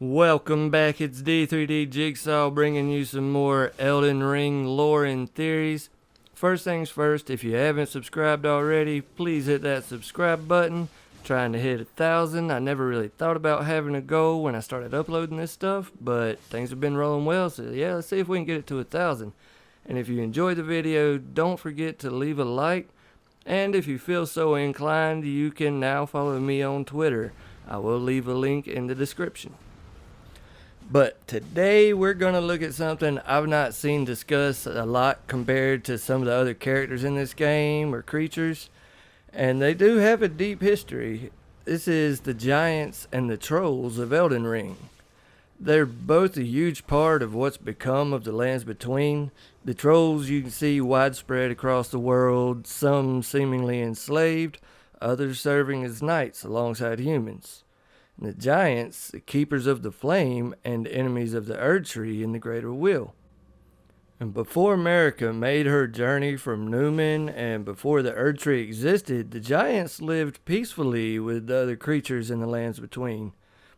Welcome back, it's D3D Jigsaw bringing you some more Elden Ring lore and theories. First things first, if you haven't subscribed already, please hit that subscribe button. Trying to hit 1,000. I never really thought about having a goal when I started uploading this stuff, but things have been rolling well, so yeah, let's see if we can get it to 1,000. And if you enjoyed the video, don't forget to leave a like. And if you feel so inclined, you can now follow me on Twitter. I will leave a link in the description. But today we're going to look at something I've not seen discussed a lot compared to some of the other characters in this game or creatures. And they do have a deep history. This is the giants and the trolls of Elden Ring. They're both a huge part of what's become of the lands between. The trolls you can see widespread across the world, some seemingly enslaved, others serving as knights alongside humans. The giants, the keepers of the flame, and enemies of the Erd Tree in the Greater Will. And before America made her journey from Newman, and before the Erd Tree existed, the giants lived peacefully with the other creatures in the lands between.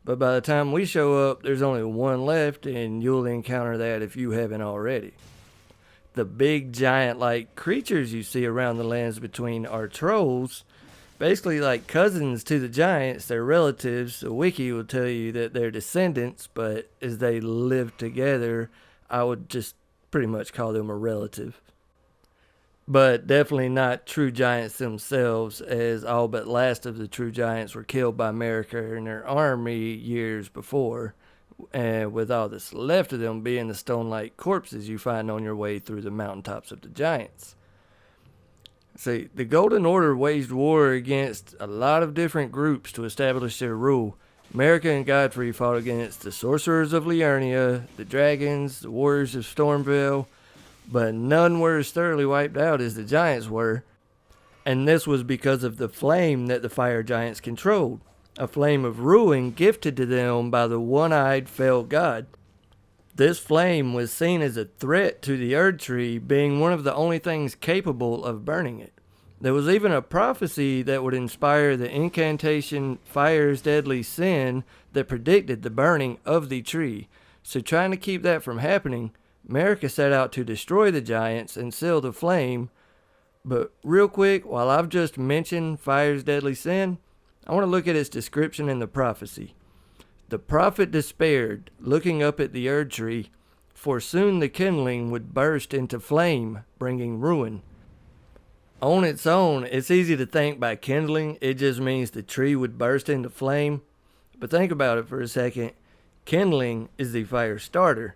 But by the time we show up, there's only one left, and you'll encounter that if you haven't already. The big giant-like creatures you see around the lands between are trolls. Basically like cousins to the giants, they're relatives. The wiki will tell you that they're descendants, but as they live together, I would just pretty much call them a relative. But definitely not true giants themselves, as all but last of the true giants were killed by America and their army years before, and with all that's left of them being the stone-like corpses you find on your way through the mountaintops of the giants. See, the Golden Order waged war against a lot of different groups to establish their rule. America and Godfrey fought against the Sorcerers of Liurnia, the Dragons, the Warriors of Stormville, but none were as thoroughly wiped out as the Giants were. And this was because of the flame that the Fire Giants controlled, a flame of ruin gifted to them by the one-eyed fell god. This flame was seen as a threat to the Erd Tree, being one of the only things capable of burning it. There was even a prophecy that would inspire the incantation Fire's Deadly Sin that predicted the burning of the tree. So trying to keep that from happening, America set out to destroy the giants and seal the flame. But real quick, while I've just mentioned Fire's Deadly Sin, I want to look at its description in the prophecy. The prophet despaired, looking up at the Erd Tree, for soon the kindling would burst into flame, bringing ruin. On its own, it's easy to think by kindling, it just means the tree would burst into flame. But think about it for a second. Kindling is the fire starter.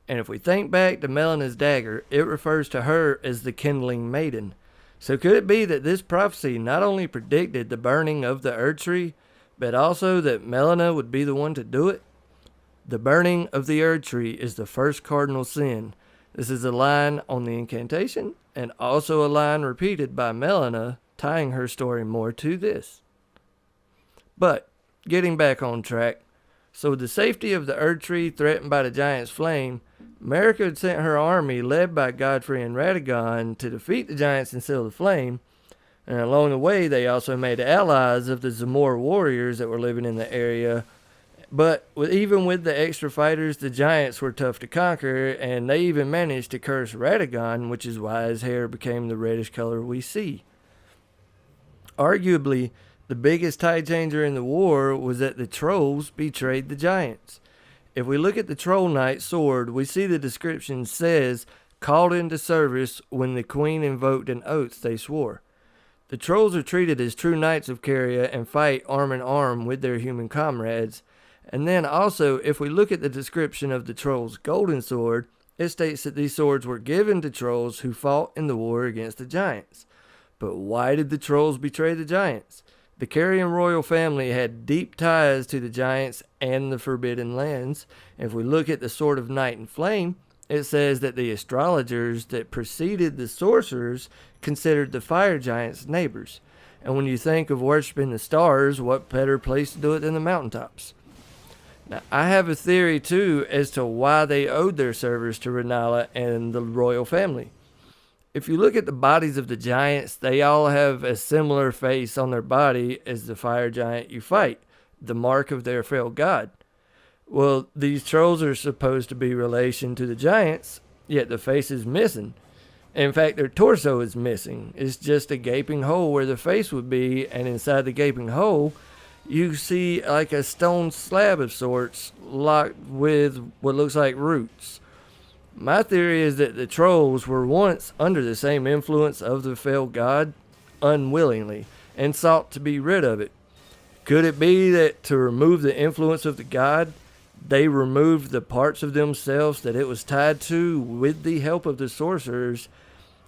And if we think back to Melena's dagger, it refers to her as the kindling maiden. So could it be that this prophecy not only predicted the burning of the Erd Tree, but also that Melina would be the one to do it? The burning of the Erd Tree is the first cardinal sin. This is a line on the incantation, and also a line repeated by Melina, tying her story more to this. But, getting back on track, so with the safety of the Erd Tree threatened by the giant's flame, America had sent her army, led by Godfrey and Radagon, to defeat the giants and seal the flame. And along the way, they also made allies of the Zamor warriors that were living in the area. But even with the extra fighters, the giants were tough to conquer, and they even managed to curse Radagon, which is why his hair became the reddish color we see. Arguably, the biggest tide changer in the war was that the trolls betrayed the giants. If we look at the Troll Knight's sword, we see the description says, called into service when the queen invoked an oath they swore. The trolls are treated as true knights of Caria and fight arm in arm with their human comrades. And then also, if we look at the description of the troll's golden sword, it states that these swords were given to trolls who fought in the war against the giants. But why did the trolls betray the giants? The Carian royal family had deep ties to the giants and the Forbidden Lands. If we look at the Sword of Night and Flame, it says that the astrologers that preceded the sorcerers considered the fire giants neighbors. And when you think of worshiping the stars, what better place to do it than the mountaintops? Now, I have a theory too as to why they owed their service to Rennala and the royal family. If you look at the bodies of the giants, they all have a similar face on their body as the fire giant you fight, the mark of their fell god. Well, these trolls are supposed to be relation to the giants, yet the face is missing. In fact, their torso is missing. It's just a gaping hole where the face would be, and inside the gaping hole, you see like a stone slab of sorts locked with what looks like roots. My theory is that the trolls were once under the same influence of the fell god unwillingly and sought to be rid of it. Could it be that to remove the influence of the god, they removed the parts of themselves that it was tied to with the help of the sorcerers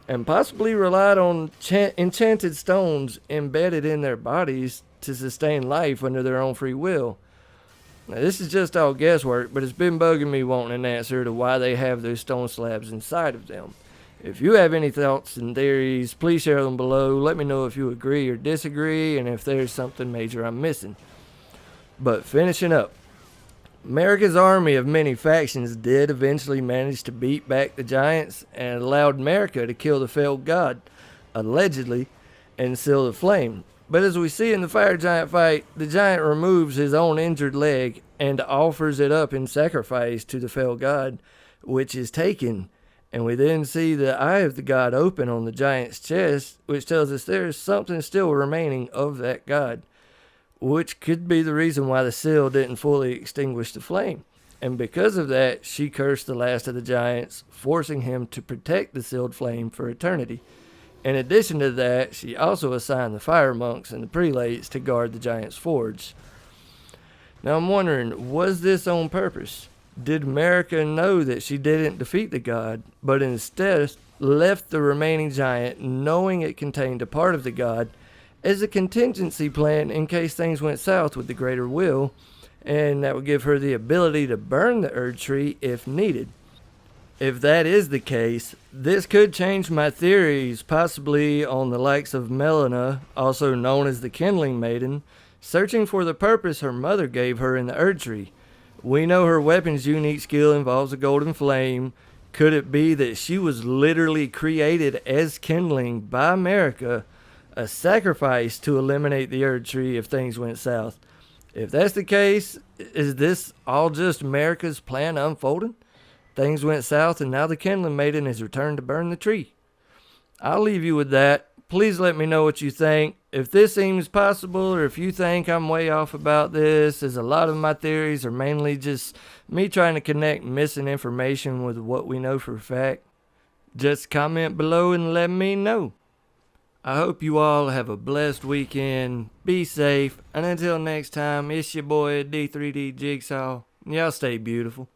and possibly relied on enchanted stones embedded in their bodies to sustain life under their own free will? Now, this is just all guesswork, but it's been bugging me wanting an answer to why they have those stone slabs inside of them. If you have any thoughts and theories, please share them below. Let me know if you agree or disagree and if there's something major I'm missing. But finishing up, America's army of many factions did eventually manage to beat back the giants and allowed America to kill the failed god, allegedly, and seal the flame. But as we see in the fire giant fight, the giant removes his own injured leg and offers it up in sacrifice to the fell god, which is taken. And we then see the eye of the god open on the giant's chest, which tells us there is something still remaining of that god, which could be the reason why the seal didn't fully extinguish the flame. And because of that, she cursed the last of the giants, forcing him to protect the sealed flame for eternity. In addition to that, she also assigned the fire monks and the prelates to guard the giant's forge. Now I'm wondering, was this on purpose? Did America know that she didn't defeat the god, but instead left the remaining giant, knowing it contained a part of the god, as a contingency plan in case things went south with the greater will, and that would give her the ability to burn the Erd tree if needed? If that is the case, this could change my theories possibly on the likes of Melina, also known as the Kindling Maiden, searching for the purpose her mother gave her in the Erd tree. We know her weapon's unique skill involves a golden flame. Could it be that she was literally created as kindling by America, a sacrifice to eliminate the Erd tree if things went south? If that's the case, is this all just America's plan unfolding? Things went south and now the Kindling Maiden has returned to burn the tree. I'll leave you with that. Please let me know what you think. If this seems possible or if you think I'm way off about this, as a lot of my theories are mainly just me trying to connect missing information with what we know for a fact, just comment below and let me know. I hope you all have a blessed weekend. Be safe. And until next time, it's your boy D3D Jigsaw. Y'all stay beautiful.